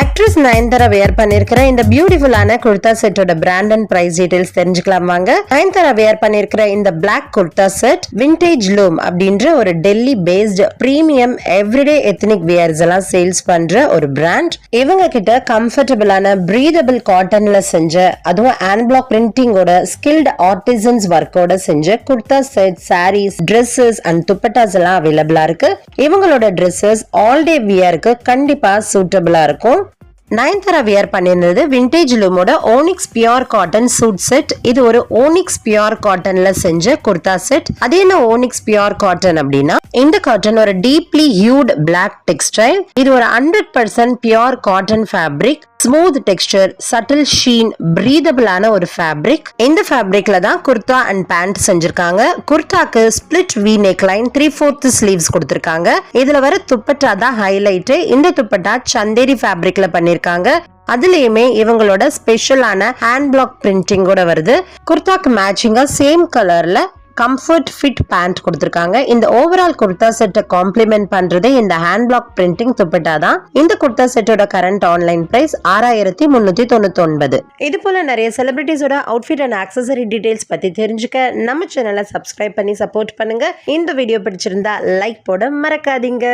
Actress Nayanthara wear பண்ணிருக்கிற இந்த பியூட்டிஃபுல்லான குர்தா செட்டோட பிராண்ட் அண்ட் பிரைஸ் டீடைல்ஸ் தெரிஞ்சுக்கலாம் வாங்க. நயன்தாரா வேர் பண்ணிருக்கிற இந்த black kurta set vintage loom அப்படின்ற ஒரு Delhi based premium everyday ethnic wears எல்லாம் சேல்ஸ் பண்ற ஒரு பிராண்ட். இவங்க கிட்ட கம்ஃபர்டபுளான பிரீதபிள் காட்டன்ல செஞ்ச, அதுவும் ஹேண்ட் பிளாக் பிரிண்டிங்கோட ஸ்கில்ட் ஆர்டிசன்ஸ் ஒர்க்கோட செஞ்ச kurta set, sarees, dresses and dupattas எல்லாம் அவைலபிளா இருக்கு. இவங்களோட ட்ரெஸ்ஸஸ் ஆல் டே வியருக்கு கண்டிப்பா சூட்டபிளா இருக்கும். நயன்தாரா வியர் பண்ணிருந்தது விண்டேஜ் லூமோட Onyx pure cotton suit set. இது ஒரு ஓனிக்ஸ் பியூர் காட்டன்ல செஞ்ச குர்தா செட். அது என்ன ஓனிக்ஸ் பியூர் காட்டன் அப்படின்னா, இந்த காட்டன் ஒரு டீப்லி ஹியூட் பிளாக் டெக்ஸ்டைல். இது ஒரு 100% pure cotton fabric. Smooth texture, subtle sheen, பிரீதபிளான ஒரு ஃபேப்ரிக். இந்த ஃபேப்ரிக்ல தான் குர்தா அண்ட் பேண்ட் செஞ்சிருக்காங்க. குர்தாக்கு split V neck line 3/4 sleeves கொடுத்திருக்காங்க. இதுல வர துப்பட்டா தான் ஹைலைட். இந்த துப்பட்டா சந்தேரி ஃபேப்ரிக்ல பண்ணிருக்காங்க. அதுலயுமே இவங்களோட ஸ்பெஷலான ஹேண்ட் பிளாக் பிரிண்டிங்கோட வருது. குர்தாக்கு மேட்சிங்கா சேம் கலர்ல கம்ஃபர்ட் ஃபிட் பேண்ட் கொடுத்திருக்காங்க. இந்த ஓவரால் குர்தா செட்டை காம்ப்ளிமெண்ட் பண்றதே இந்த ஹேண்ட் பிளாக் பிரிண்டிங் துப்பட்டா தான். இந்த குர்தா செட்டோட கரண்ட் ஆன்லைன் பிரைஸ் 6399. இது போல நிறைய செலிபிரிட்டிஸோட அவுட்ஃபிட் அண்ட் ஆக்சசரி டீடைல்ஸ் பத்தி தெரிஞ்சுக்க நம்ம சேனலை சப்ஸ்கிரைப் பண்ணி சப்போர்ட் பண்ணுங்க. இந்த வீடியோ பிடிச்சிருந்தா லைக் போட மறக்காதீங்க.